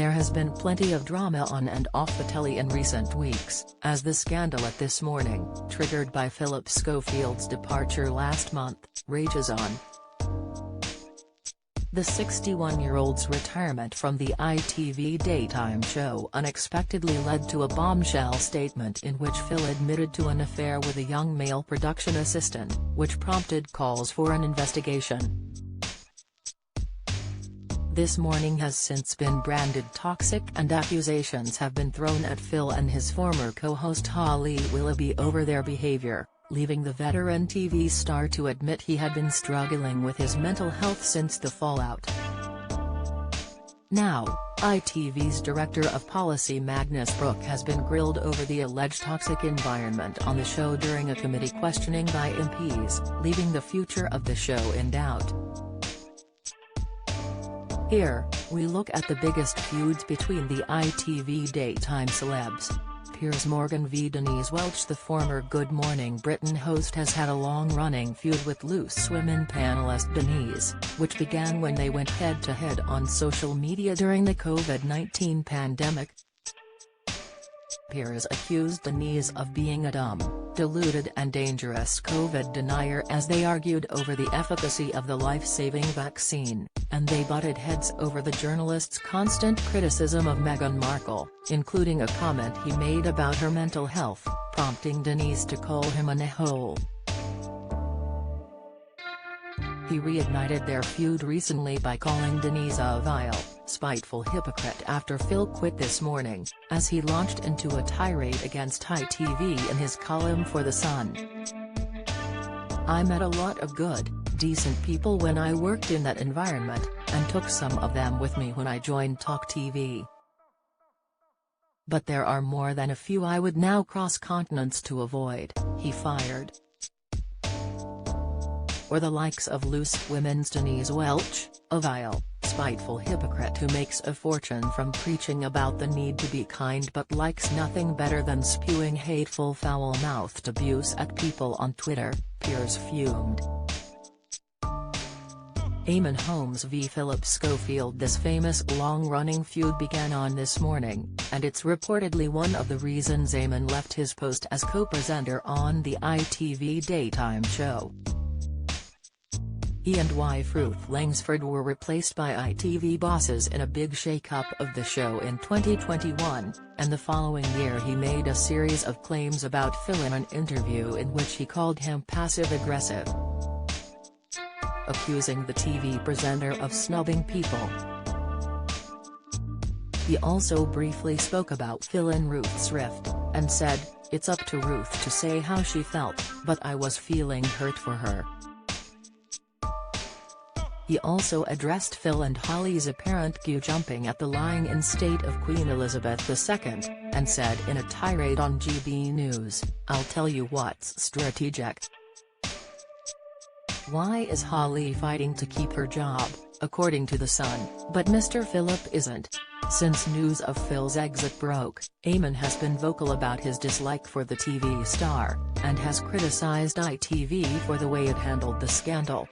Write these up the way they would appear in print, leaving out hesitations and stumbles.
There has been plenty of drama on and off the telly in recent weeks, as the scandal at This Morning, triggered by Philip Schofield's departure last month, rages on. The 61-year-old's retirement from the ITV daytime show unexpectedly led to a bombshell statement in which Phil admitted to an affair with a young male production assistant, which prompted calls for an investigation. This Morning has since been branded toxic, and accusations have been thrown at Phil and his former co-host Holly Willoughby over their behavior, leaving the veteran TV star to admit he had been struggling with his mental health since the fallout. Now, ITV's Director of Policy Magnus Brooke has been grilled over the alleged toxic environment on the show during a committee questioning by MPs, leaving the future of the show in doubt. Here, we look at the biggest feuds between the ITV daytime celebs. Piers Morgan v Denise Welch. The former Good Morning Britain host has had a long-running feud with Loose Women panellist Denise, which began when they went head-to-head on social media during the COVID-19 pandemic. Piers accused Denise of being a dumb, deluded and dangerous COVID denier as they argued over the efficacy of the life-saving vaccine, and they butted heads over the journalist's constant criticism of Meghan Markle, including a comment he made about her mental health, prompting Denise to call him an a-hole. He reignited their feud recently by calling Denise a vile, spiteful hypocrite after Phil quit This Morning, as he launched into a tirade against ITV in his column for The Sun. "I met a lot of good, decent people when I worked in that environment, and took some of them with me when I joined Talk TV. But there are more than a few I would now cross continents to avoid," he fired. Or the likes of Loose Women's Denise Welch, a vile, spiteful hypocrite who makes a fortune from preaching about the need to be kind but likes nothing better than spewing hateful foul-mouthed abuse at people on Twitter, Piers fumed. Eamon Holmes v Philip Schofield. This famous long-running feud began on This Morning, and it's reportedly one of the reasons Eamon left his post as co-presenter on the ITV daytime show. He and wife Ruth Langsford were replaced by ITV bosses in a big shake-up of the show in 2021, and the following year he made a series of claims about Phil in an interview in which he called him passive-aggressive, accusing the TV presenter of snubbing people. He also briefly spoke about Phil and Ruth's rift, and said, "It's up to Ruth to say how she felt, but I was feeling hurt for her." He also addressed Phil and Holly's apparent queue-jumping at the lying-in state of Queen Elizabeth II, and said in a tirade on GB News, "I'll tell you what's strategic. Why is Holly fighting to keep her job, according to The Sun, but Mr. Philip isn't?" Since news of Phil's exit broke, Eamon has been vocal about his dislike for the TV star, and has criticized ITV for the way it handled the scandal.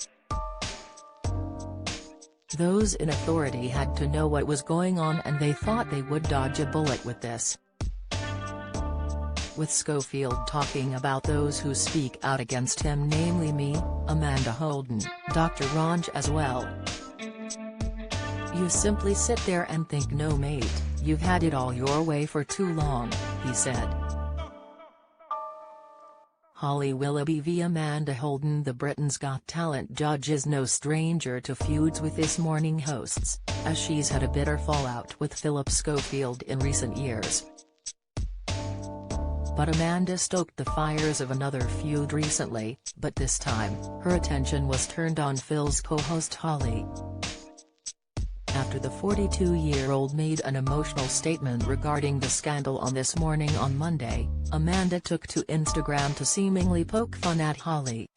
"Those in authority had to know what was going on and they thought they would dodge a bullet with this." With Schofield talking about those who speak out against him, namely me, Amanda Holden, Dr. Ranj as well. "You simply sit there and think, no mate, you've had it all your way for too long," he said. Holly Willoughby v Amanda Holden. The Britain's Got Talent judge is no stranger to feuds with This Morning hosts, as she's had a bitter fallout with Philip Schofield in recent years. But Amanda stoked the fires of another feud recently, but this time, her attention was turned on Phil's co-host Holly. After the 42-year-old made an emotional statement regarding the scandal on This Morning on Monday, Amanda took to Instagram to seemingly poke fun at Holly.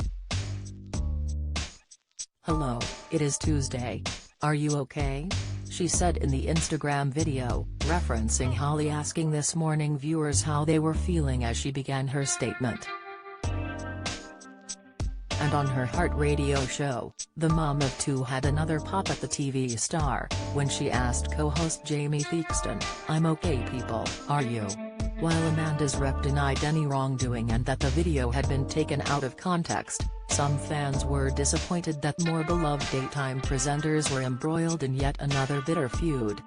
"Hello, it is Tuesday. Are you okay?" she said in the Instagram video, referencing Holly asking This Morning viewers how they were feeling as she began her statement. And on her Heart Radio show, the mom of two had another pop at the TV star, when she asked co-host Jamie Theakston, "I'm okay people, are you?" While Amanda's rep denied any wrongdoing and that the video had been taken out of context, some fans were disappointed that more beloved daytime presenters were embroiled in yet another bitter feud.